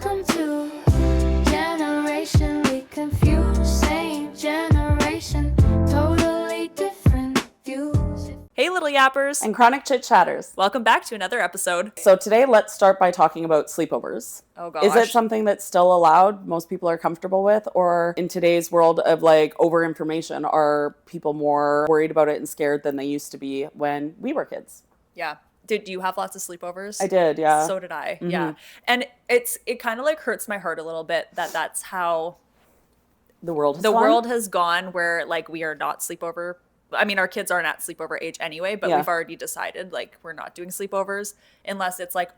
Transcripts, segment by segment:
Welcome to Generationally Confused, same generation, totally different views. Hey, little yappers. And chronic chit-chatters. Welcome back to another episode. So today, let's start by talking about sleepovers. Oh, gosh. Is it something that's still allowed, most people are comfortable with? Or in today's world of like over-information, are people more worried about it and scared than they used to be when we were kids? Yeah. Did you have lots of sleepovers? I did, yeah. So did I, Mm-hmm. yeah. And it kind of like hurts my heart a little bit that's how The world has gone, where like we are not sleepover. I mean, our kids aren't at sleepover age anyway, but we've already decided like we're not doing sleepovers unless it's like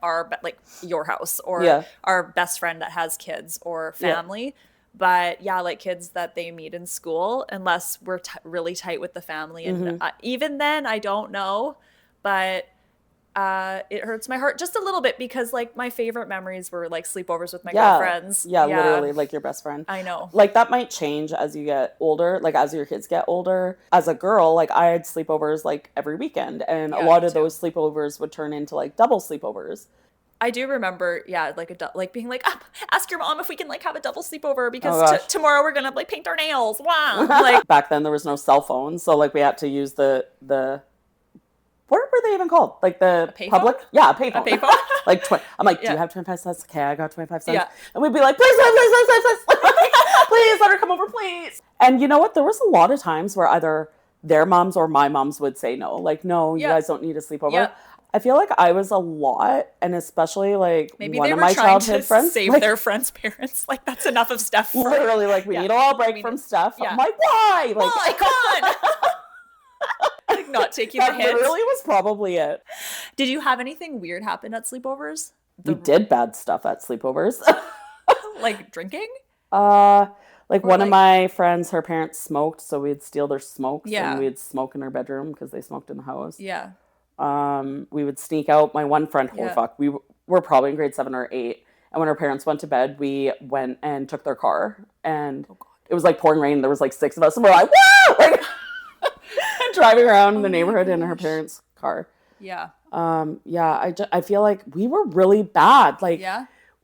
your house or our best friend that has kids or family. Yeah. But yeah, like kids that they meet in school, unless we're really tight with the family. And even then, I don't know. But it hurts my heart just a little bit because like my favorite memories were like sleepovers with my girlfriends. Yeah, literally like your best friend. I know. Like that might change as you get older, like as your kids get older. As a girl, like I had sleepovers like every weekend, and a lot of those sleepovers would turn into like double sleepovers. I do remember, like being like, ask your mom if we can like have a double sleepover because tomorrow we're gonna like paint our nails. Wow. Like back then there was no cell phones, so like we had to use the what were they even called? Like the public? Yeah, a payphone. A payphone? Like, I'm like, do you have 25 cents? Okay, I got 25 cents. Yeah. And we'd be like, please, please, let her come over, please. And you know what? There was a lot of times where either their moms or my moms would say no. Like, no, you guys don't need a sleepover. Yeah. I feel like I was a lot, and especially like maybe one they of were my trying childhood to friends. save like, their friends' parents. Like, that's enough of Stef. Literally, like, we need a little break from Stef. Yeah. I'm like, why? Like, why? God. Like, not taking the hint. That literally was probably it. Did you have anything weird happen at sleepovers? We did bad stuff at sleepovers. Like drinking? Like one of my friends, her parents smoked, so we'd steal their smokes and we'd smoke in her bedroom because they smoked in the house. Yeah. We would sneak out. My one friend, we were probably in grade 7 or 8, and when her parents went to bed, we went and took their car, and it was like pouring rain. There was like 6 of us, and we're like, woo! Like, driving around the neighborhood in her parents' car. Yeah. I feel like we were really bad. Like,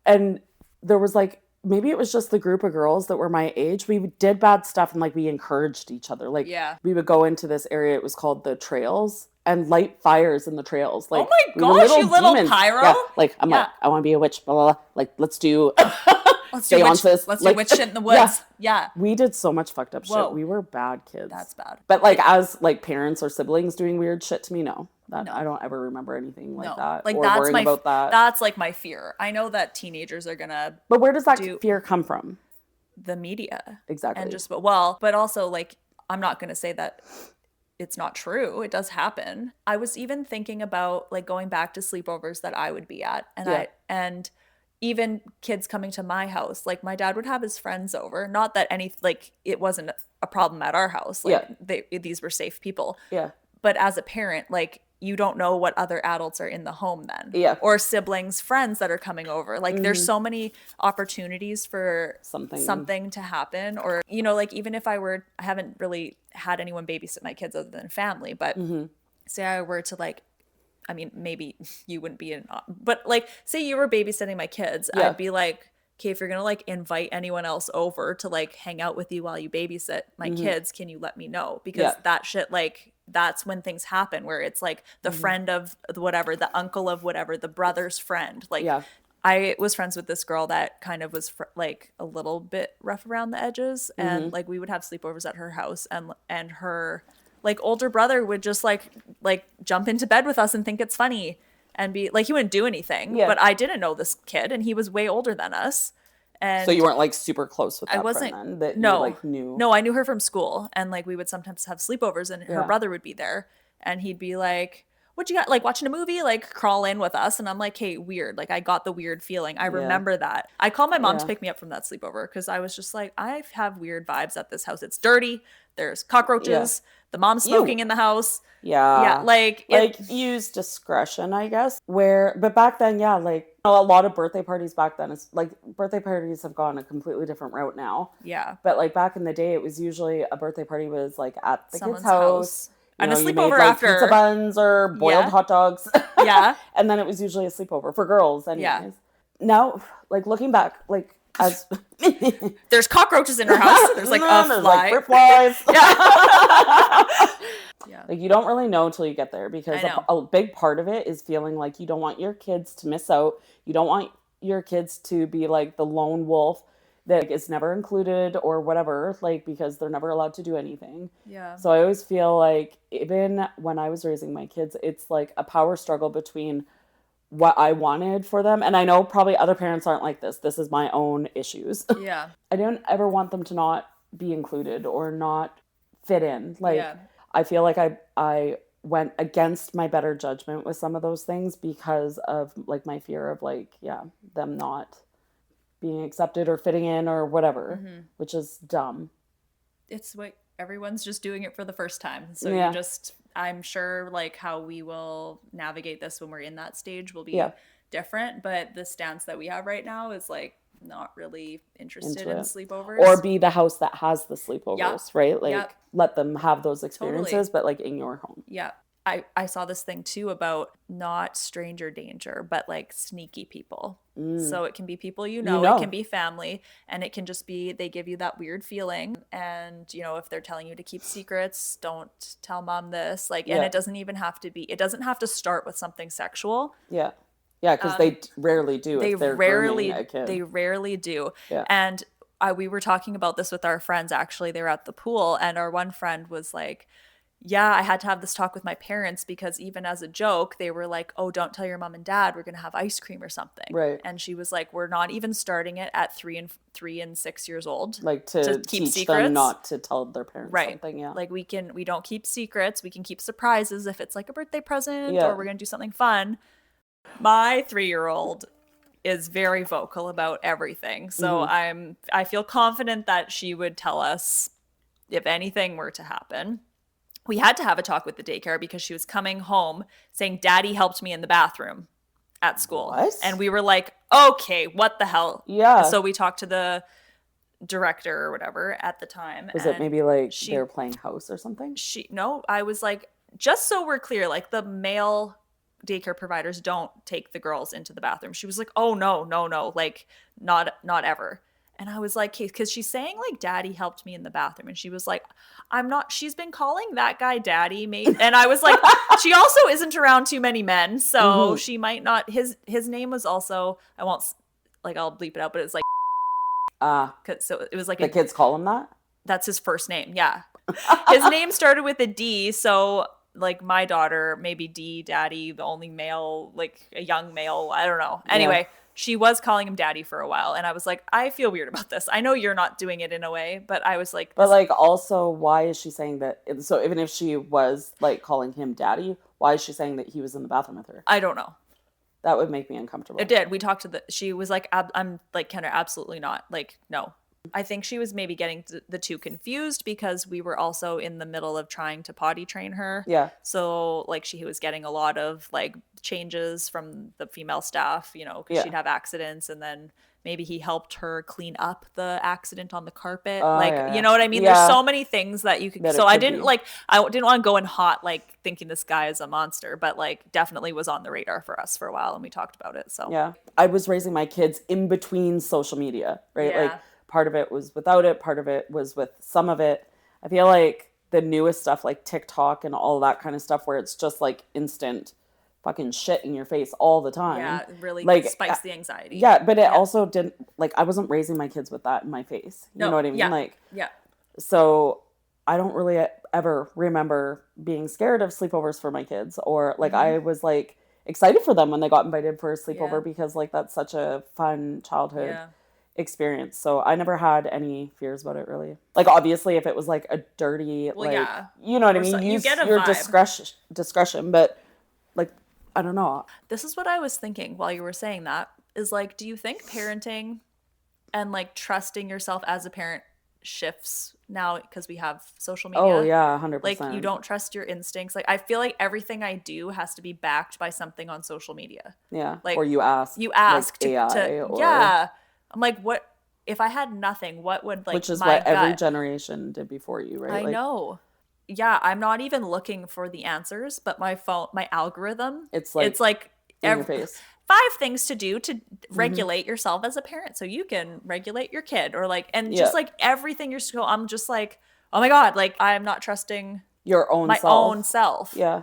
and there was like, maybe it was just the group of girls that were my age. We did bad stuff and like we encouraged each other. Like we would go into this area, it was called the trails, and light fires in the trails. Like, oh my gosh, you little demons. pyro. Yeah, like I'm like, I want to be a witch, blah, blah, blah. Like, let's do Let's do witch shit in the woods. Yeah. We did so much fucked up shit. We were bad kids. That's bad. But like as like parents or siblings doing weird shit to me, no. I don't ever remember anything like that. Like or that's worrying about that. That's like my fear. I know that teenagers are gonna. But where does that fear come from? The media. Exactly. And but also like I'm not gonna say that it's not true. It does happen. I was even thinking about like going back to sleepovers that I would be at, and even kids coming to my house. Like my dad would have his friends over. Not that it wasn't a problem at our house. Like these were safe people. Yeah. But as a parent, like you don't know what other adults are in the home then. Yeah. Or siblings, friends that are coming over. Like there's so many opportunities for something to happen. Or, you know, like even if I haven't really had anyone babysit my kids other than family, but say I were to like, I mean, maybe you wouldn't be but like say you were babysitting my kids, I'd be like, okay, if you're going to like invite anyone else over to like hang out with you while you babysit my kids, can you let me know? Because that shit, like, that's when things happen where it's like the friend of whatever, the uncle of whatever, the brother's friend. Like I was friends with this girl that kind of was like a little bit rough around the edges. And like we would have sleepovers at her house and her like older brother would just like jump into bed with us and think it's funny and be like, he wouldn't do anything, but I didn't know this kid and he was way older than us. And so you weren't like super close with that friend then? That you, like, knew? No, I knew her from school, and like we would sometimes have sleepovers, and her brother would be there, and he'd be like, "What you got? Like watching a movie? Like crawl in with us?" And I'm like, "Hey, weird." Like I got the weird feeling. I remember that. I called my mom to pick me up from that sleepover because I was just like, I have weird vibes at this house. It's dirty. There's cockroaches. The mom's smoking in the house. Yeah. Like use discretion, I guess. But back then, like a lot of birthday parties back then, it's like birthday parties have gone a completely different route now. Yeah. But like back in the day, it was usually a birthday party was like at the someone's kid's house. And a you sleepover made, like, after pizza buns or boiled hot dogs. Yeah. And then it was usually a sleepover for girls anyways. Yeah. now, like looking back, like as there's cockroaches in our house. There's like a fly. Like flies. Yeah. Like you don't really know until you get there, because a big part of it is feeling like you don't want your kids to miss out. You don't want your kids to be like the lone wolf that is never included or whatever, like, because they're never allowed to do anything. Yeah. So I always feel like, even when I was raising my kids, it's like a power struggle between what I wanted for them. And I know probably other parents aren't like this. This is my own issues. Yeah. I don't ever want them to not be included or not fit in. Like, I feel like I went against my better judgment with some of those things because of like my fear of like, them not being accepted or fitting in or whatever, which is dumb. It's like everyone's just doing it for the first time. So I'm sure like how we will navigate this when we're in that stage will be different. But the stance that we have right now is like not really interested in sleepovers. Or be the house that has the sleepovers, right? Like let them have those experiences, but like in your home. Yeah. I saw this thing too about not stranger danger, but like sneaky people. So it can be people you know, it can be family, and it can just be they give you that weird feeling. And, you know, if they're telling you to keep secrets, don't tell mom this. Like, and it doesn't even have to be, it doesn't have to start with something sexual. Yeah. Yeah, because they rarely do. They rarely do. Yeah. And we were talking about this with our friends, actually. They were at the pool, and our one friend was like, yeah, I had to have this talk with my parents because even as a joke, they were like, oh, don't tell your mom and dad, we're going to have ice cream or something. Right. And she was like, we're not even starting it at 3 and 6 years old. Like to keep teach secrets. Them not to tell their parents something. Yeah. Like we don't keep secrets. We can keep surprises if it's like a birthday present or we're going to do something fun. My 3-year-old is very vocal about everything. So I feel confident that she would tell us if anything were to happen. We had to have a talk with the daycare because she was coming home saying, Daddy helped me in the bathroom at school. What? And we were like, okay, what the hell? Yeah. And so we talked to director or whatever at the time. Was it maybe like they were playing house or something? No, I was like, just so we're clear, like the male daycare providers don't take the girls into the bathroom. She was like, oh no, like not ever. And I was like, because she's saying like, Daddy helped me in the bathroom. And she was like, I'm not, she's been calling that guy Daddy, mate. And I was like, she also isn't around too many men. So she might not, his name was also, I won't, like, I'll bleep it out, but it's like, so it was like the kids call him that? That's his first name. Yeah. His name started with a D. So like my daughter, maybe D, Daddy, the only male, like a young male. I don't know. Anyway, she was calling him Daddy for a while. And I was like, I feel weird about this. I know you're not doing it in a way, but I was like. But like also, why is she saying that? So even if she was like calling him Daddy, why is she saying that he was in the bathroom with her? I don't know. That would make me uncomfortable. It did. We talked to she was like, I'm like, Kendra, absolutely not. Like, no. I think she was maybe getting the two confused because we were also in the middle of trying to potty train her. Yeah. So like she was getting a lot of like changes from the female staff, you know, because she'd have accidents, and then maybe he helped her clean up the accident on the carpet. You know what I mean? Yeah. There's so many things that you could. So I didn't want to go in hot, like thinking this guy is a monster, but like definitely was on the radar for us for a while, and we talked about it. So yeah, I was raising my kids in between social media, right? Yeah. Like part of it was without it, part of it was with some of it. I feel like the newest stuff like TikTok and all that kind of stuff where it's just like instant fucking shit in your face all the time. Yeah, it really like, spikes the anxiety. Yeah, but it also didn't, like, I wasn't raising my kids with that in my face. You know what I mean? Yeah, like, yeah. So I don't really ever remember being scared of sleepovers for my kids, or like I was like excited for them when they got invited for a sleepover because like that's such a fun childhood experience. So I never had any fears about it really. Like obviously if it was like a dirty you know what I mean? Use your discretion, but like I don't know. This is what I was thinking while you were saying that, is like, do you think parenting and like trusting yourself as a parent shifts now because we have social media? Oh yeah, 100%. Like you don't trust your instincts. Like I feel like everything I do has to be backed by something on social media. Yeah. Like or you ask like AI or... Yeah. I'm like, what if I had nothing? What would like which is my what every gut... generation did before you, right? I know. Yeah, I'm not even looking for the answers, but my algorithm, it's like in your face. 5 things to do to regulate yourself as a parent so you can regulate your kid, or like, and just like everything you're still, I'm just like, oh my God, like I'm not trusting my own self. Yeah.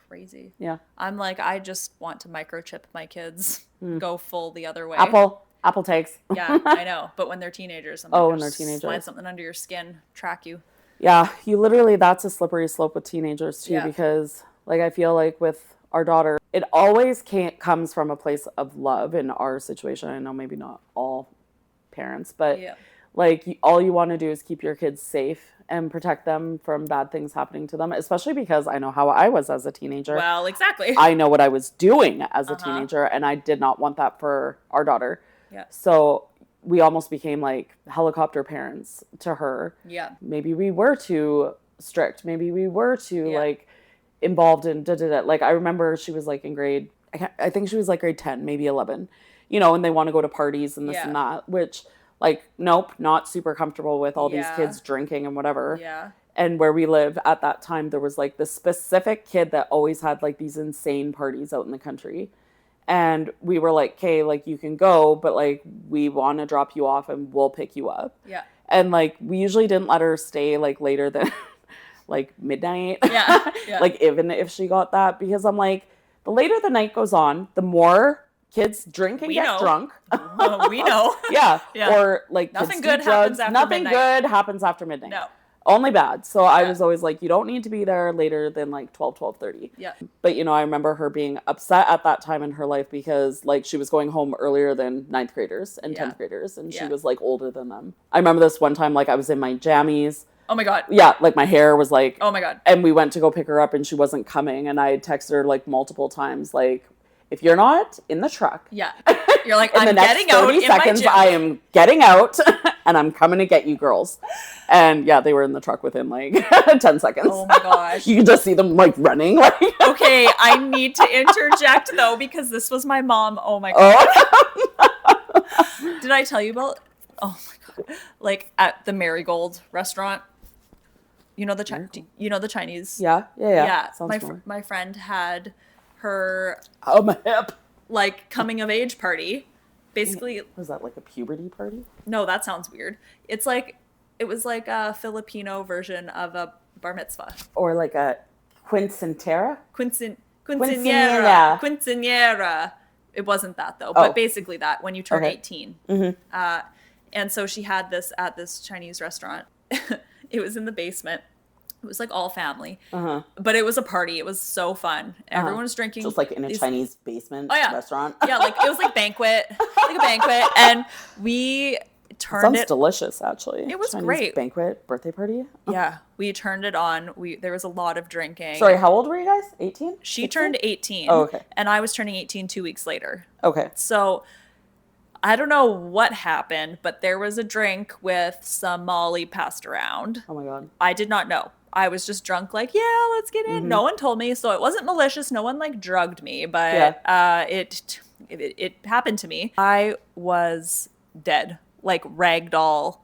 Crazy. Yeah. I'm like, I just want to microchip my kids, go full the other way. Apple takes. Yeah, I know. But when they're teenagers, I'm like, when they're teenagers, slide something under your skin, track you. Yeah, you literally, that's a slippery slope with teenagers too, because like I feel like with our daughter, it always comes from a place of love in our situation. I know maybe not all parents, but like all you want to do is keep your kids safe and protect them from bad things happening to them, especially because I know how I was as a teenager. Well, exactly. I know what I was doing as a teenager, and I did not want that for our daughter. Yeah. So we almost became like helicopter parents to her. Yeah. Maybe we were too strict. Maybe we were too like involved in da-da-da. Like I remember she was like in grade, I think she was like grade 10, maybe 11, you know, and they want to go to parties and this and that, which like, nope, not super comfortable with all these kids drinking and whatever. Yeah. And where we live at that time, there was like this specific kid that always had like these insane parties out in the country. And we were like, okay, like you can go, but like we want to drop you off and we'll pick you up. Yeah. And like we usually didn't let her stay like later than like midnight. Yeah. Like even if she got that, because I'm like, the later the night goes on, the more kids drink and get drunk. We know. Yeah. Or like nothing good happens after nothing midnight. good happens after midnight. No. Only bad. So I was always like, you don't need to be there later than like 12:30. Yeah. But you know, I remember her being upset at that time in her life because like she was going home earlier than 9th graders and 10th graders, and she was like older than them. I remember this one time, like I was in my jammies. Oh my God. Yeah, like my hair was like, oh my God. And we went to go pick her up and she wasn't coming, and I had texted her like multiple times, like, if you're not in the truck, you're like, in I'm the next getting 30 out seconds, in my gym. I am getting out and I'm coming to get you girls. And yeah, they were in the truck within like 10 seconds. Oh my gosh. You could just see them like running. Like okay, I need to interject though, because this was my mom. Oh my God. Did I tell you about, oh my God, like at the Marigold restaurant? You know the Chinese? Yeah. My friend had her my hip. Like coming of age party. Basically, was that like a puberty party? No, that sounds weird. It was like a Filipino version of a bar mitzvah. Or like a quinceanera? Quinceanera. It wasn't that though, but basically that, when you turn 18. Mm-hmm. And so she had this at this Chinese restaurant. It was in the basement. It was like all family, but it was a party. It was so fun. Everyone was drinking. Just like in a Chinese basement restaurant. Yeah, like it was like a banquet, and we turned Sounds delicious, actually. It was Chinese great. Banquet birthday party. Yeah, we turned it on. There was a lot of drinking. Sorry, how old were you guys? 18? She turned 18. Oh, okay. And I was turning 18 2 weeks later. Okay. So I don't know what happened, but there was a drink with some Molly passed around. Oh my God. I did not know. I was just drunk, like, yeah, let's get in. No one told me, so it wasn't malicious. No one like drugged me, but it happened to me. I was dead, like ragdoll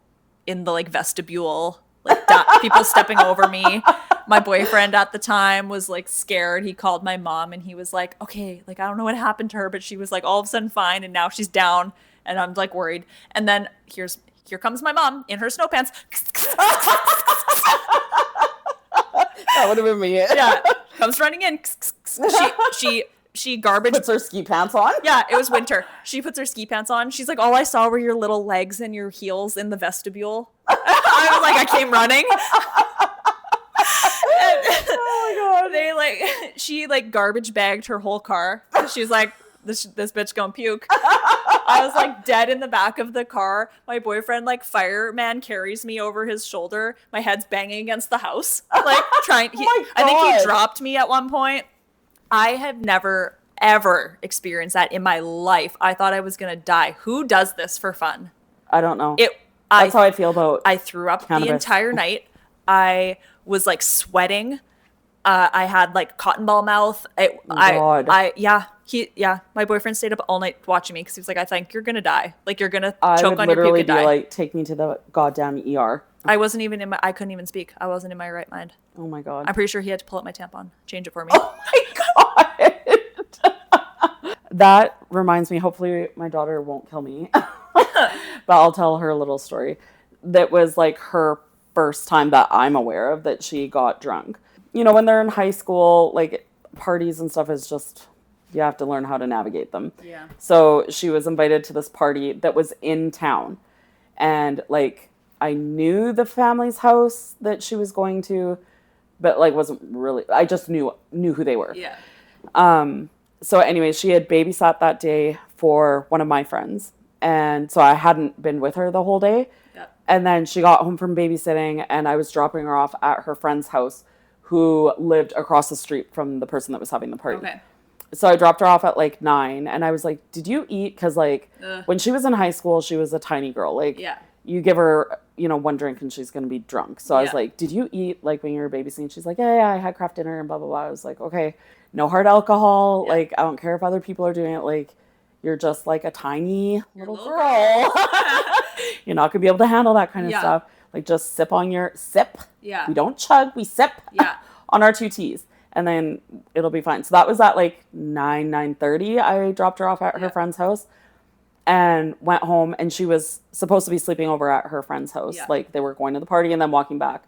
in the like vestibule, like people stepping over me. My boyfriend at the time was like scared. He called my mom and he was like, okay, like I don't know what happened to her, but she was like all of a sudden fine, and now she's down, and I'm like worried. And then here comes my mom in her snow pants. That would have been me. Yeah, comes running in. She garbage puts her ski pants on. Yeah, it was winter. She puts her ski pants on. She's like, all I saw were your little legs and your heels in the vestibule. I was like, I came running. Oh my God. She like garbage bagged her whole car. She was like, this bitch gonna puke. I was like dead in the back of the car. My boyfriend, like fireman, carries me over his shoulder. My head's banging against the house. Like trying, I think he dropped me at one point. I have never, ever experienced that in my life. I thought I was going to die. Who does this for fun? I don't know. That's how I feel about I threw up cannabis. The entire night. I was like sweating. I had like cotton ball mouth. My boyfriend stayed up all night watching me because he was like, I think you're going to die. Like you're going to choke on your puke and die. Like, take me to the goddamn ER. I wasn't even I couldn't even speak. I wasn't in my right mind. Oh my God. I'm pretty sure he had to pull out my tampon, change it for me. Oh my God. that reminds me, hopefully my daughter won't kill me, but I'll tell her a little story. That was like her first time that I'm aware of that she got drunk. You know, when they're in high school, like parties and stuff is just, you have to learn how to navigate them. Yeah. So she was invited to this party that was in town. And like, I knew the family's house that she was going to, but like wasn't really, I just knew who they were. Yeah. So anyways, she had babysat that day for one of my friends. And so I hadn't been with her the whole day. Yeah. And then she got home from babysitting and I was dropping her off at her friend's house who lived across the street from the person that was having the party. Okay. So I dropped her off at like 9 and I was like, did you eat? Because like when she was in high school, she was a tiny girl. Like you give her, you know, one drink and she's going to be drunk. So I was like, did you eat like when you were babysitting? She's like, yeah, I had Kraft dinner and blah, blah, blah. I was like, okay, no hard alcohol. Like, I don't care if other people are doing it. Like, you're just like a tiny little girl. You're not going to be able to handle that kind of stuff. Like, just sip on your sip. Yeah. We don't chug, we sip on our 2 teas. And then it'll be fine. So that was at like 9:30. I dropped her off at her friend's house and went home. And she was supposed to be sleeping over at her friend's house. Yeah. Like they were going to the party and then walking back.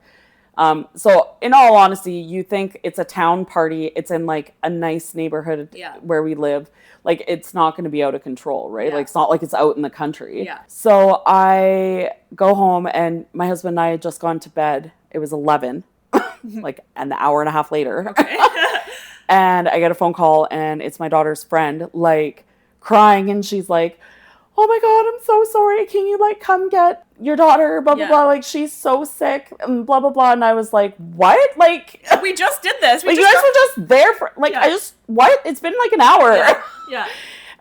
So in all honesty, you think it's a town party. It's in like a nice neighborhood where we live. Like it's not going to be out of control, right? Like it's not like it's out in the country. Yeah. So I go home and my husband and I had just gone to bed. It was 11. Like an hour and a half later. Okay. And I get a phone call and it's my daughter's friend like crying and she's like, oh my God, I'm so sorry. Can you like come get your daughter? Blah, blah, blah. Like she's so sick and blah, blah, blah. And I was like, what? Like we just did this. You guys were just there for like, what? It's been like an hour. Yeah.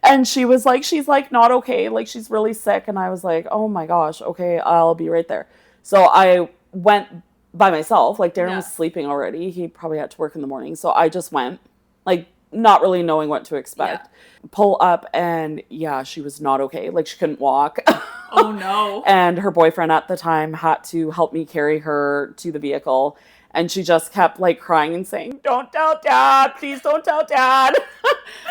And she was like, she's like not okay. Like she's really sick. And I was like, oh my gosh. Okay. I'll be right there. So I went by myself. Like Darren was sleeping already. He probably had to work in the morning. So I just went like not really knowing what to expect. Pull up and she was not okay. Like she couldn't walk. Oh no. And her boyfriend at the time had to help me carry her to the vehicle. And she just kept like crying and saying, don't tell Dad. Please don't tell Dad.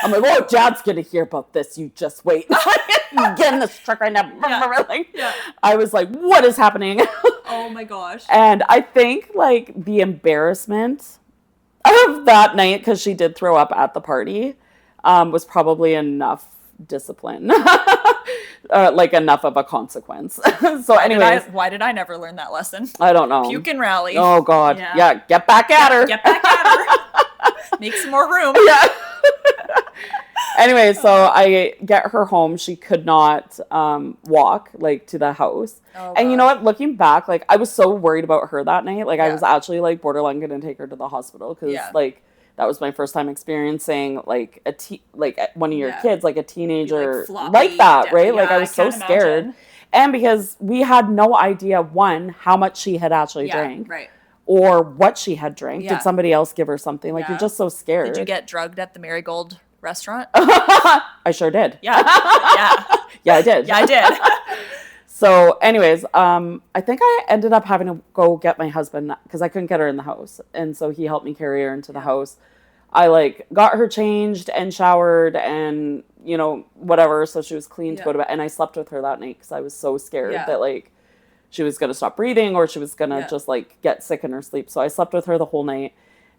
I'm like, oh, Dad's going to hear about this. You just wait. Get in this truck right now. I was like, what is happening? Oh my gosh. And I think like the embarrassment of that night, because she did throw up at the party, was probably enough discipline. Like enough of a consequence. So anyways. Why did I never learn that lesson? I don't know. Puke and rally. Oh God. Yeah. Get back at her. Get back at her. Make some more room. Yeah. Anyway, so I get her home. She could not walk like to the house. Oh, and you know what? Looking back, like I was so worried about her that night. Like I was actually like borderline going to take her to the hospital because like that was my first time experiencing like one of your kids, like a teenager like that, right? Like I was so scared. And because we had no idea, one, how much she had actually drank. Right. Or what she had drank. Yeah. Did somebody else give her something? Like you're just so scared. Did you get drugged at the Marigold restaurant? I sure did. Yeah. Yeah, I did. Yeah, I did. So anyways, I think I ended up having to go get my husband because I couldn't get her in the house. And so he helped me carry her into the house. I like got her changed and showered and, you know, whatever. So she was clean to go to bed. And I slept with her that night because I was so scared that like she was going to stop breathing or she was going to just like get sick in her sleep. So I slept with her the whole night.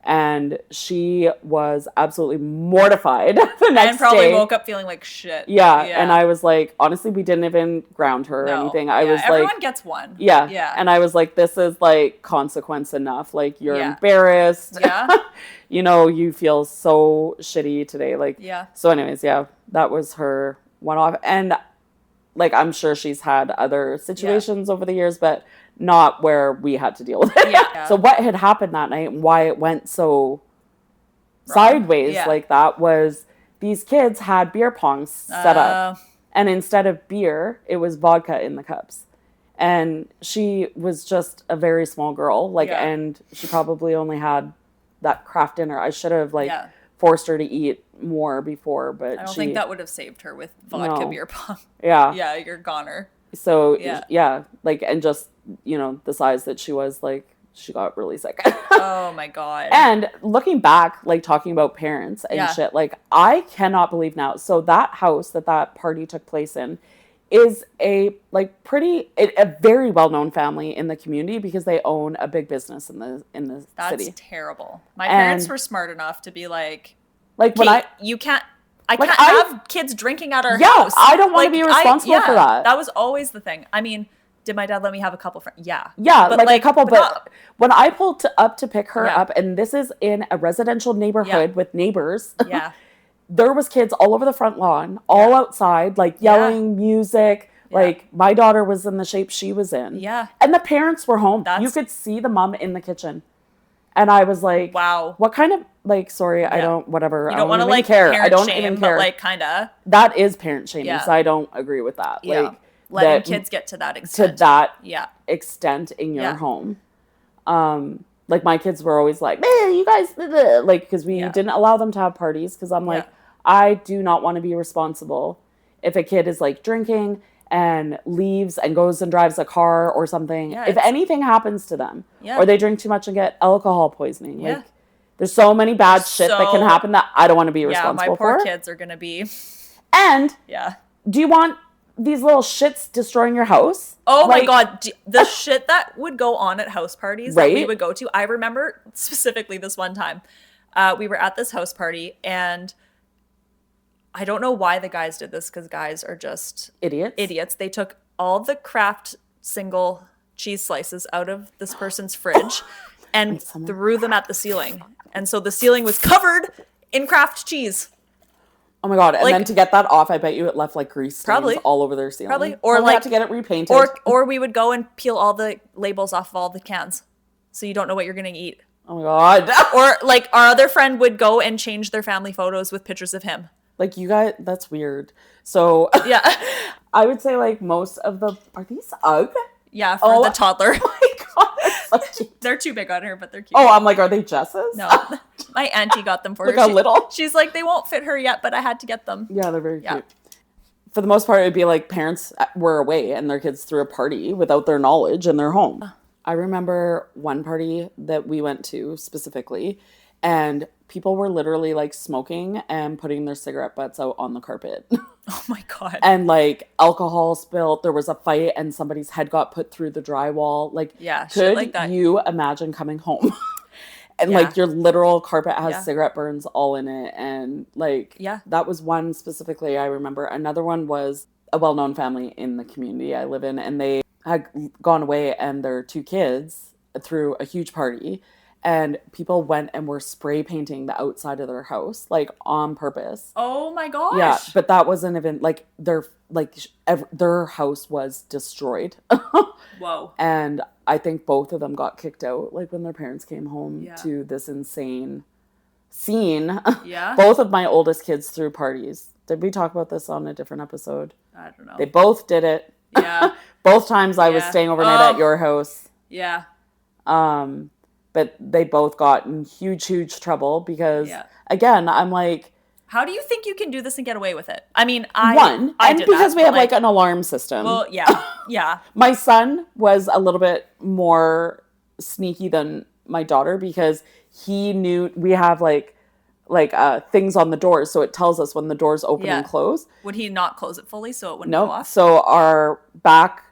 And she was absolutely mortified the next day. And probably woke up feeling like shit. Yeah. And I was like, honestly, we didn't even ground her or anything. I was everyone like, gets one. Yeah. And I was like, this is like consequence enough. Like you're embarrassed. Yeah. You know, you feel so shitty today. Like, so anyways, that was her one off. And like, I'm sure she's had other situations over the years, but not where we had to deal with it. Yeah. So what had happened that night and why it went so sideways like that was these kids had beer pongs set up. And instead of beer, it was vodka in the cups. And she was just a very small girl. Like, and she probably only had that Kraft dinner. I should have like forced her to eat more before, but I don't think that would have saved her with vodka beer pong. Yeah, you're goner. So like, and just, you know, the size that she was, like, she got really sick. Oh my God. And looking back, like talking about parents and shit, like I cannot believe now. So that house that party took place in is a very well-known family in the community because they own a big business in the city. That's terrible. My parents were smart enough to be like when I can't have kids drinking at our house. I don't want to be responsible for that. That was always the thing. I mean, did my dad let me have a couple friends? Yeah. Yeah, but like a couple. But when I pulled up to pick her up, and this is in a residential neighborhood with neighbors. Yeah. There was kids all over the front lawn, all outside, like yelling music. Yeah. Like my daughter was in the shape she was in. Yeah. And the parents were home. You could see the mom in the kitchen. And I was like, wow, what kind of I don't, whatever. You don't want to care. I don't shame, even care. But kind of. That is parent shaming. So I don't agree with that. Yeah. Letting kids get to that extent. Extent in your home. Like my kids were always like, man, you guys, like, because we didn't allow them to have parties. Because I'm like, I do not want to be responsible if a kid is like drinking and leaves and goes and drives a car or something. Yeah, if anything happens to them or they drink too much and get alcohol poisoning, like there's so many bad shit that can happen that I don't want to be responsible for. My poor kids are going to be. And do you want these little shits destroying your house? Oh my God. The shit that would go on at house parties that we would go to. I remember specifically this one time. We were at this house party and I don't know why the guys did this because guys are just idiots. They took all the Kraft single cheese slices out of this person's fridge and threw them at the ceiling. And so the ceiling was covered in Kraft cheese. Oh my God. And then to get that off, I bet you it left like grease stains all over their ceiling. Probably. Or like have to get it repainted. Or we would go and peel all the labels off of all the cans. So you don't know what you're going to eat. Oh my God. Or like our other friend would go and change their family photos with pictures of him. Like you guys, that's weird. So yeah, I would say like most of are these UGG? Yeah, for the toddler. Oh my God, so they're too big on her, but they're cute. Oh, I'm like, are they Jess's? No, my auntie got them for her. Look how little. She's like, they won't fit her yet, but I had to get them. Yeah, they're very cute. For the most part, it'd be like parents were away and their kids threw a party without their knowledge in their home. I remember one party that we went to specifically, and people were literally like smoking and putting their cigarette butts out on the carpet. Oh my God. And like alcohol spilled. There was a fight and somebody's head got put through the drywall. Like, could like that. You imagine coming home and like your literal carpet has cigarette burns all in it? And like, that was one specifically I remember. Another one was a well-known family in the community I live in, and they had gone away and their 2 kids threw a huge party. And people went and were spray painting the outside of their house, like on purpose. Oh my gosh! Yeah, but that wasn't even like their house was destroyed. Whoa! And I think both of them got kicked out, like when their parents came home to this insane scene. Yeah. Both of my oldest kids threw parties. Did we talk about this on a different episode? I don't know. They both did it. Yeah. Both times I was staying overnight at your house. Yeah. But they both got in huge trouble because, again, I'm like... How do you think you can do this and get away with it? I mean, because we have like an alarm system. Well, yeah. My son was a little bit more sneaky than my daughter because he knew we have like things on the doors, so it tells us when the doors open and close. Would he not close it fully so it wouldn't go off? So our back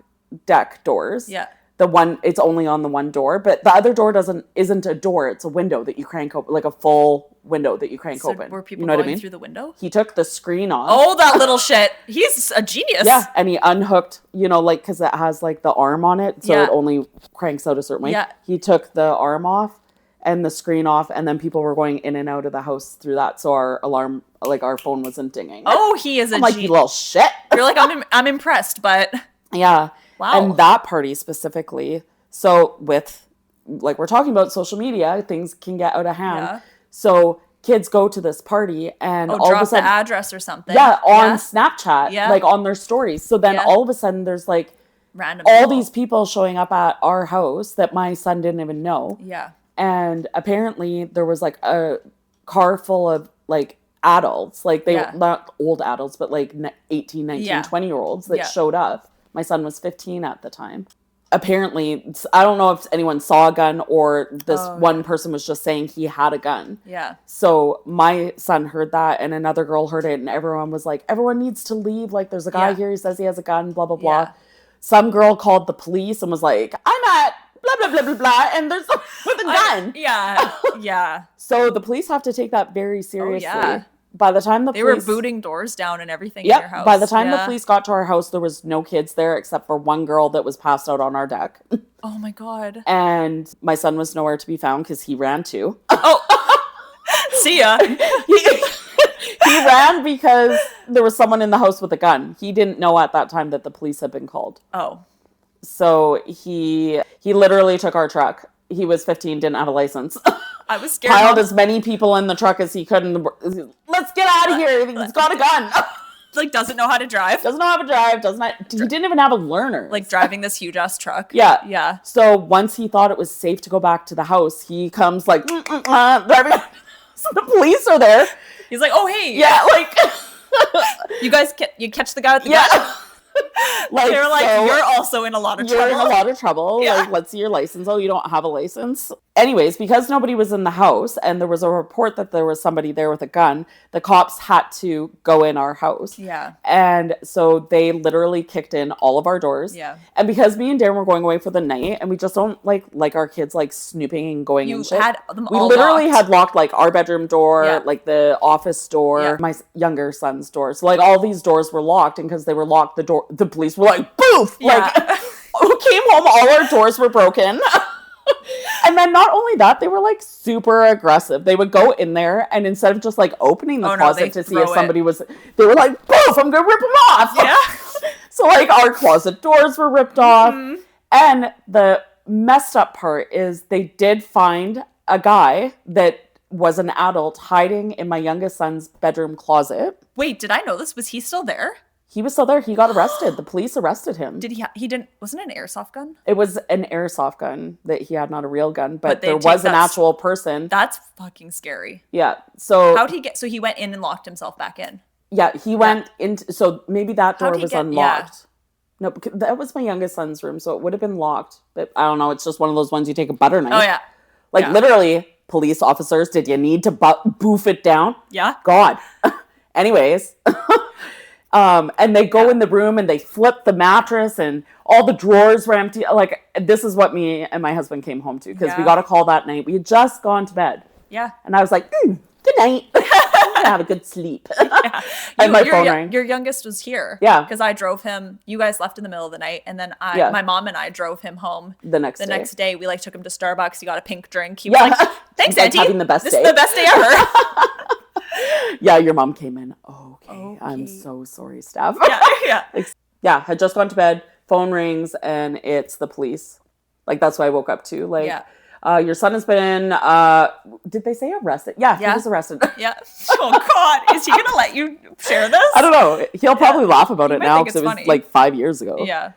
deck doors... Yeah. It's only on the one door, but the other door isn't a door. It's a window that you crank open, like a full window that you crank open. Were people going through the window? He took the screen off. Oh, that little shit. He's a genius. Yeah. And he unhooked, like, cause it has like the arm on it. So it only cranks out a certain way. Yeah. He took the arm off and the screen off, and then people were going in and out of the house through that. So our alarm, like our phone wasn't dinging. Oh, he is a genius. Like, you little shit. You're like, I'm impressed, but. Yeah. Wow. And that party specifically, so with, like we're talking about social media, things can get out of hand. Yeah. So kids go to this party and all drop of a sudden, the address or something. Yeah, on Snapchat, like on their stories. So then all of a sudden there's like these people showing up at our house that my son didn't even know. Yeah. And apparently there was like a car full of like adults, like they not old adults, but like 18, 19, 20-year-olds that showed up. My son was 15 at the time. apparently, I don't know if anyone saw a gun or this one person was just saying he had a gun. Yeah. So my son heard that and another girl heard it and everyone was like, everyone needs to leave. Like, there's a guy here. He says he has a gun, blah, blah, blah. Some girl called the police and was like, I'm at blah, blah, blah, blah, blah. And there's someone with a gun. Yeah. So the police have to take that very seriously. Oh, yeah. By the time they were booting doors down and everything in your house. By the time the police got to our house, there was no kids there except for one girl that was passed out on our deck. Oh my God. And my son was nowhere to be found because he ran too. Oh, see ya. He ran because there was someone in the house with a gun. He didn't know at that time that the police had been called. Oh. So he literally took our truck. He was 15, didn't have a license. I was scared. Piled as many people in the truck as he could. Let's get out of here. He's got a gun. Like, doesn't know how to drive. Doesn't know how to drive. He didn't even have a learner. Like, driving this huge ass truck. Yeah. So once he thought it was safe to go back to the house, he comes like, driving. So the police are there. He's like, oh, hey. Yeah, like. You guys, you catch the guy with the gun? Like, they're like, so you're also in a lot of trouble. You're in a lot of trouble. Yeah. Like, let's see your license. Oh, you don't have a license? Anyways, because nobody was in the house and there was a report that there was somebody there with a gun, the cops had to go in our house. Yeah. And so they literally kicked in all of our doors. Yeah. And because me and Darren were going away for the night and we just don't like our kids like snooping and going and shit. Had them we all literally locked. had locked like our bedroom door, like the office door, my younger son's door. So like all these doors were locked, and because they were locked, the police were like, boof! Like, who came home, all our doors were broken. And then not only that, they were like super aggressive. They would go in there and instead of just like opening the closet to see if somebody was, they were like, poof, I'm gonna rip them off. Yeah. So like our closet doors were ripped off. And the messed up part is they did find a guy that was an adult hiding in my youngest son's bedroom closet. Wait, did I know this? Was he still there? He was still there. He got arrested. The police arrested him. Did he didn't, wasn't it an airsoft gun? It was an airsoft gun that he had, not a real gun, but there was an actual person. That's fucking scary. Yeah. So how'd he get, so he went in and locked himself back in? Yeah, he went into, so maybe that door was unlocked. No, because that was my youngest son's room, so it would have been locked. But I don't know, it's just one of those ones you take a butter knife. Oh, yeah. Like literally, police officers, did you need to boof it down? Yeah. God. Anyways. And they go in the room and they flip the mattress and all the drawers were empty. Like, this is what me and my husband came home to because we got a call that night. We had just gone to bed. Yeah. And I was like, good night. I'm going to have a good sleep. And my phone rang. Your youngest was here. Yeah. Because I drove him. You guys left in the middle of the night. And then my mom and I drove him home the next day. We like took him to Starbucks. He got a pink drink. He was like, thanks, Auntie. Having the best day. This is the best day ever. Yeah, your mom came in. Okay. I'm so sorry, Stef. Yeah. Had just gone to bed. Phone rings and it's the police. Like, that's what I woke up to. Like, your son has been, did they say arrested? Yeah, he was arrested. Yeah. Oh, God. Is he going to let you share this? I don't know. He'll probably laugh about it now because it was like 5 years ago. Yeah.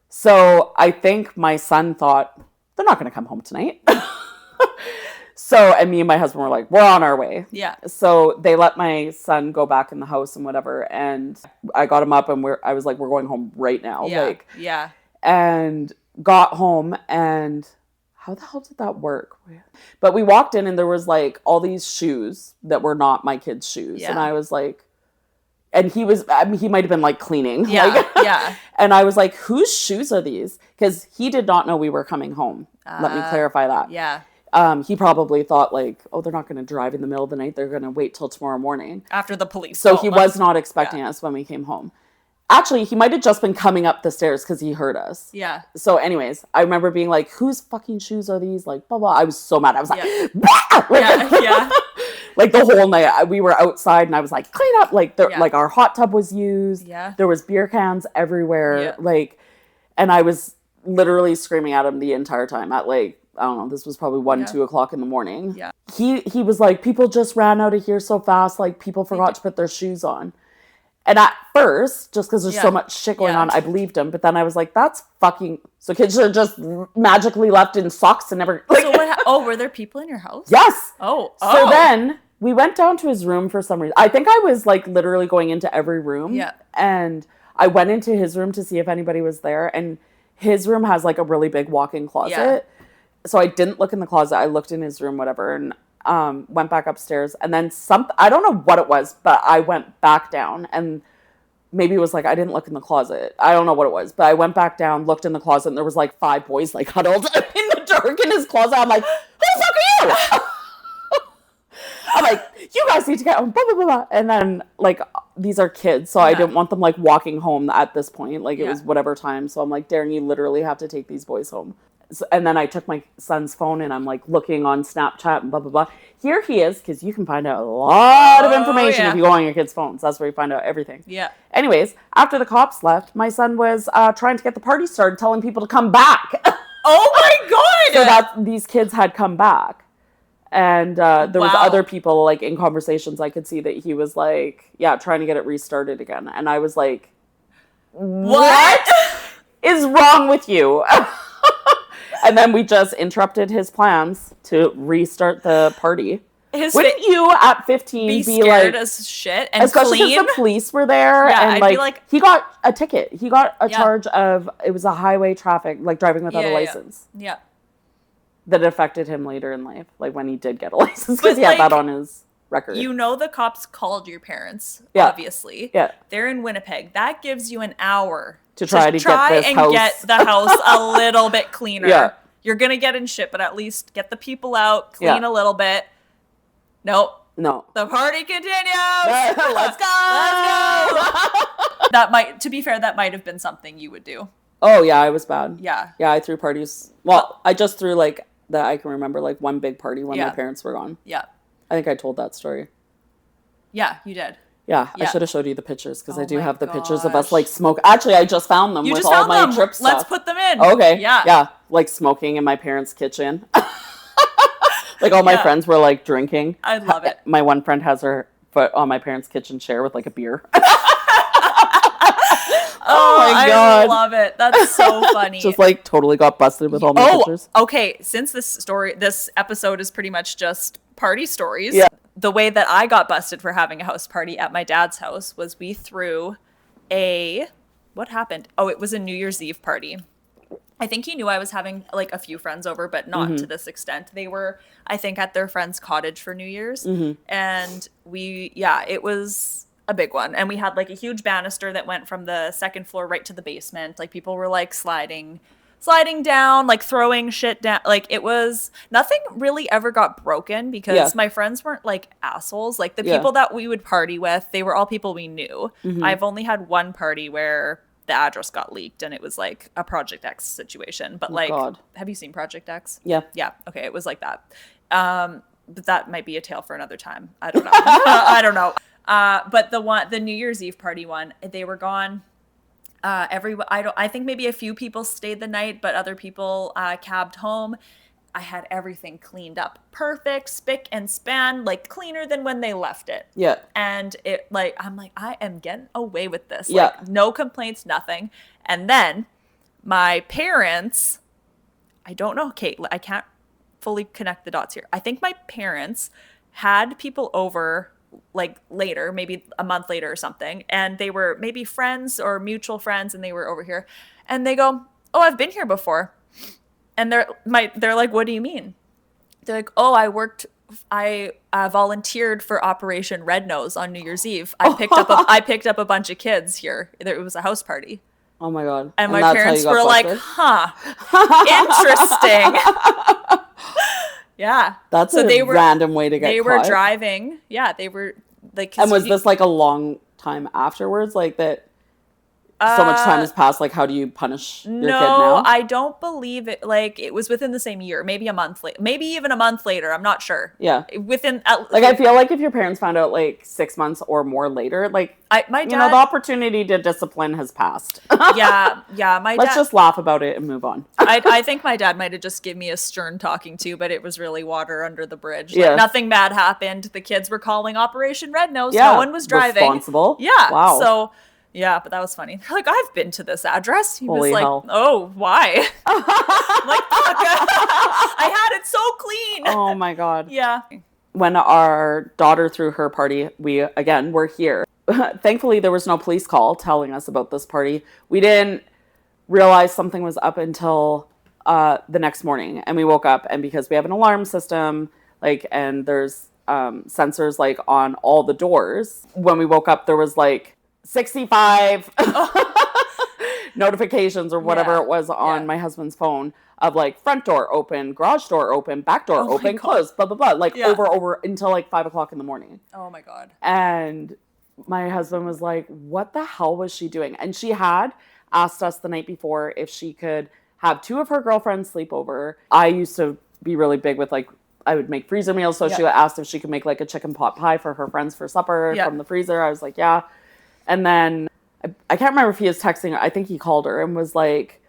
So I think my son thought, they're not going to come home tonight. So, and me and my husband were like, we're on our way. Yeah. So they let my son go back in the house and whatever. And I got him up and I was like, we're going home right now. Yeah. And got home and how the hell did that work? But we walked in and there was like all these shoes that were not my kid's shoes. Yeah. And I was like, and he was, I mean, he might've been like cleaning. Yeah. Yeah. And I was like, whose shoes are these? Because he did not know we were coming home. Let me clarify that. Yeah. He probably thought like, oh, they're not going to drive in the middle of the night. They're going to wait till tomorrow morning. After the police. So he was not expecting us when we came home. Actually, he might have just been coming up the stairs because he heard us. Yeah. So anyways, I remember being like, whose fucking shoes are these? Like, blah, blah. I was so mad. I was like, yeah. Like the whole night we were outside and I was like, clean up. Like, like our hot tub was used. Yeah. There was beer cans everywhere. Yeah. Like, and I was literally screaming at him the entire time at like, I don't know, this was probably 2 o'clock in the morning. Yeah. He was like, people just ran out of here so fast. Like, people forgot to put their shoes on. And at first, just because there's so much shit going on, I believed him. But then I was like, that's fucking... So kids are just magically left in socks and never... Like, so were there people in your house? Yes. Oh. So then we went down to his room for some reason. I think I was like literally going into every room. Yeah. And I went into his room to see if anybody was there. And his room has like a really big walk-in closet. Yeah. So I didn't look in the closet. I looked in his room, whatever, and went back upstairs. And then I don't know what it was, but I went back down, and maybe it was like I didn't look in the closet. I don't know what it was, but I went back down, looked in the closet, and there was like 5 boys like huddled in the dark in his closet. I'm like, who the fuck are you? I'm like, you guys need to get home, blah, blah, blah, blah. And then, like, these are kids, so I didn't want them, like, walking home at this point. Like, it was whatever time. So I'm like, Darren, you literally have to take these boys home. So, and then I took my son's phone, and I'm, like, looking on Snapchat and blah, blah, blah. Here he is, because you can find out a lot of information if you go on your kids' phones. That's where you find out everything. Yeah. Anyways, after the cops left, my son was trying to get the party started, telling people to come back. Oh, my God! So that these kids had come back. And there was other people, like, in conversations, I could see that he was, like, trying to get it restarted again. And I was like, what is wrong with you? And then we just interrupted his plans to restart the party. Wouldn't you, at 15, be scared like, as shit and especially clean? Because the police were there. Yeah, and I'd be like... He got a ticket. He got a charge of, it was a highway traffic, like, driving without a license. Yeah. That affected him later in life, like when he did get a license, because he had that on his record. You know, the cops called your parents, obviously. Yeah. They're in Winnipeg. That gives you an hour to try get the house a little bit cleaner. Yeah. You're going to get in shit, but at least get the people out, clean a little bit. Nope. No. The party continues. Let's go. That might, to be fair, that might have been something you would do. Oh, yeah, I was bad. Yeah. Yeah, I threw parties. Well, I just threw, like, that I can remember, like, one big party when my parents were gone. Yeah. I think I told that story. Yeah, you did. Yeah, I should have showed you the pictures, because I do have the pictures of us, like, smoke. Actually, I just found them with all my trip stuff. Let's put them in. Okay. Yeah. Yeah, like, smoking in my parents' kitchen. Like, all my friends were, like, drinking. I love it. My one friend has her foot on my parents' kitchen chair with, like, a beer. Oh my God. I love it. That's so funny. Just like totally got busted with all my pictures. Okay. Since this episode is pretty much just party stories. Yeah. The way that I got busted for having a house party at my dad's house was we threw what happened? Oh, it was a New Year's Eve party. I think he knew I was having like a few friends over, but not to this extent. They were, I think, at their friend's cottage for New Year's. And it was a big one. And we had like a huge banister that went from the second floor right to the basement. Like people were like sliding down, like throwing shit down. Like it was, nothing really ever got broken because my friends weren't like assholes. Like the people that we would party with, they were all people we knew. I've only had one party where the address got leaked and it was like a Project X situation. But have you seen Project X? Yeah. Yeah. Okay. It was like that. But that might be a tale for another time. I don't know. I don't know. But the New Year's Eve party one, they were gone. I think maybe a few people stayed the night, but other people cabbed home. I had everything cleaned up, perfect, spick and span, like cleaner than when they left it. Yeah. And it like I'm like I am getting away with this. Yeah. Like, no complaints, nothing. And then my parents, I don't know, Kate, I can't fully connect the dots here. I think my parents had people over like later, maybe a month later or something, and they were maybe friends or mutual friends, and they were over here, and they go, "Oh, I've been here before," and they're like, "What do you mean?" They're like, "Oh, I volunteered for Operation Red Nose on New Year's Eve. I picked up a bunch of kids here. It was a house party." Oh my God! And my parents were like, "Huh, interesting." Yeah. That's a random way to get caught. They were driving. Yeah, they were like. And was this like a long time afterwards? Like that so much time has passed. Like, how do you punish your kid now? No, I don't believe it. Like, it was within the same year, maybe a month later, maybe even a month later. I'm not sure. Yeah. I feel like if your parents found out like 6 months or more later, like, my dad, the opportunity to discipline has passed. Yeah. Let's just laugh about it and move on. I think my dad might have just given me a stern talking to, but it was really water under the bridge. Like, nothing bad happened. The kids were calling Operation Red Nose. Yeah. No one was driving. Responsible. Yeah. Wow. So. Yeah, but that was funny. Like, I've been to this address. He was like, "Oh, why?" I'm like, "Fuck, I had it so clean." Oh my God. Yeah. When our daughter threw her party, we again were here. Thankfully, there was no police call telling us about this party. We didn't realize something was up until the next morning. And we woke up, and because we have an alarm system, like, and there's sensors like on all the doors. When we woke up, there was like 65 notifications or whatever it was on my husband's phone of like front door open, garage door open, back door open, closed, blah, blah, blah. Like over until like 5 o'clock in the morning. Oh my God. And my husband was like, what the hell was she doing? And she had asked us the night before if she could have 2 of her girlfriends sleep over. I used to be really big with like, I would make freezer meals. So she asked if she could make like a chicken pot pie for her friends for supper from the freezer. I was like, yeah. And then I can't remember if he was texting her. I think he called her and was like,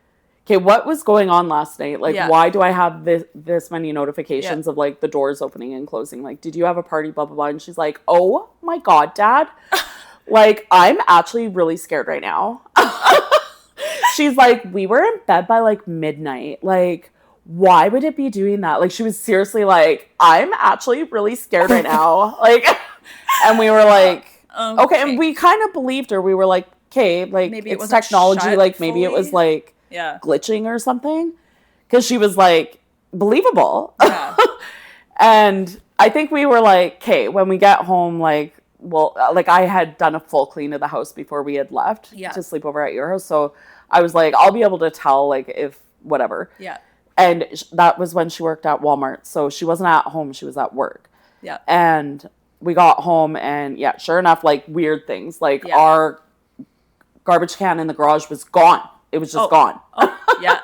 okay, what was going on last night? Like, why do I have this many notifications of like the doors opening and closing? Like, did you have a party, blah, blah, blah. And she's like, oh my God, Dad. Like, I'm actually really scared right now. She's like, we were in bed by like midnight. Like, why would it be doing that? Like, she was seriously like, I'm actually really scared right now. Like, and we were like, okay. And we kind of believed her. We were like, okay, like, maybe it's technology. Like, maybe it was like glitching or something. Because she was like, believable. Yeah. And I think we were like, okay, when we get home, like, well, like I had done a full clean of the house before we had left to sleep over at your house. So I was like, I'll be able to tell, like, if whatever. Yeah. And that was when she worked at Walmart. So she wasn't at home. She was at work. Yeah. And we got home and sure enough, like weird things. Like our garbage can in the garage was gone. It was just gone. Oh, yeah.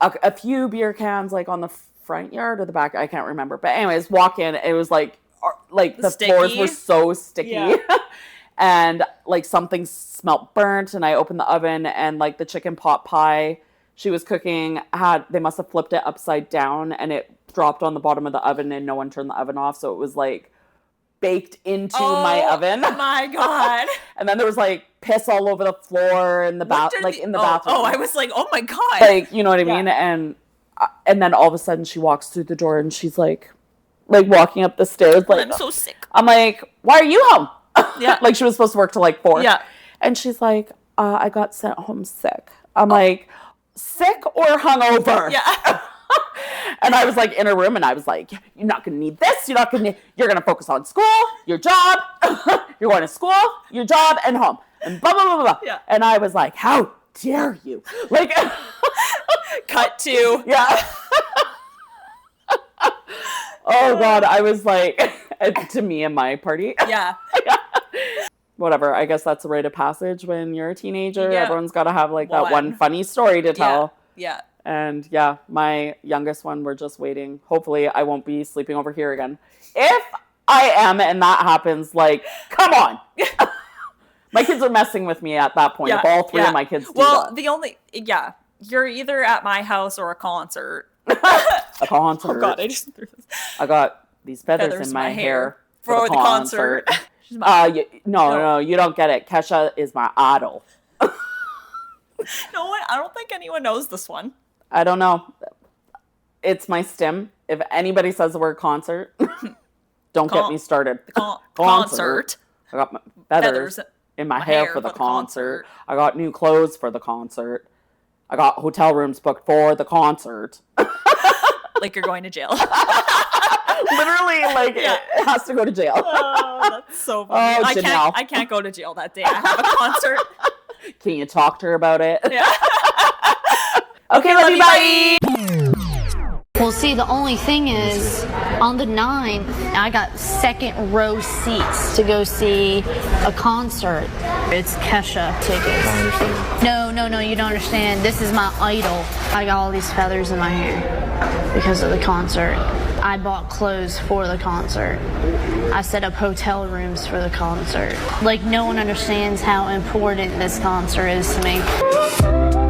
A few beer cans like on the front yard or the back. I can't remember. But anyways, walk in. It was like the floors were so sticky. Yeah. And like something smelt burnt, and I opened the oven, and like the chicken pot pie she was cooking they must have flipped it upside down, and it dropped on the bottom of the oven, and no one turned the oven off, so it was like baked into my oven. Oh my God. And then there was like piss all over the floor in the bathroom. Oh, I was like, oh my God. Like, you know what I mean? And then all of a sudden she walks through the door and she's like walking up the stairs. Like, I'm so sick. I'm like, why are you home? Yeah. Like she was supposed to work till like 4. Yeah. And she's like, I got sent home sick. I'm like, sick or hungover? Yeah. And I was like in her room, and I was like, you're not going to need this. You're going to focus on school, your job. You're going to school, your job, and home. And blah, blah, blah, blah. Yeah. And I was like, how dare you? Like, cut to. Yeah. Oh, God. I was like, to me and my party. Yeah. Whatever. I guess that's a rite of passage when you're a teenager. Yeah. Everyone's got to have like that one funny story to tell. Yeah. And yeah, my youngest one, we're just waiting. Hopefully I won't be sleeping over here again. If I am and that happens, like, come on. My kids are messing with me at that point. If all 3 of my kids do that. You're either at my house or a concert. A concert. Oh God, I got these feathers in my hair for the concert. No, you don't get it. Kesha is my idol. No one, I don't think anyone knows this one. I don't know. It's my stim. If anybody says the word concert, don't get me started. Concert. I got my feathers in my hair for the concert. I got new clothes for the concert. I got hotel rooms booked for the concert. Like you're going to jail. Literally, like it has to go to jail. Oh, that's so funny. I can't go to jail that day. I have a concert. Can you talk to her about it? Yeah. Okay, love you, bye. Well, see, the only thing is, on the 9, I got second row seats to go see a concert. It's Kesha tickets. No, you don't understand. This is my idol. I got all these feathers in my hair because of the concert. I bought clothes for the concert. I set up hotel rooms for the concert. Like, no one understands how important this concert is to me.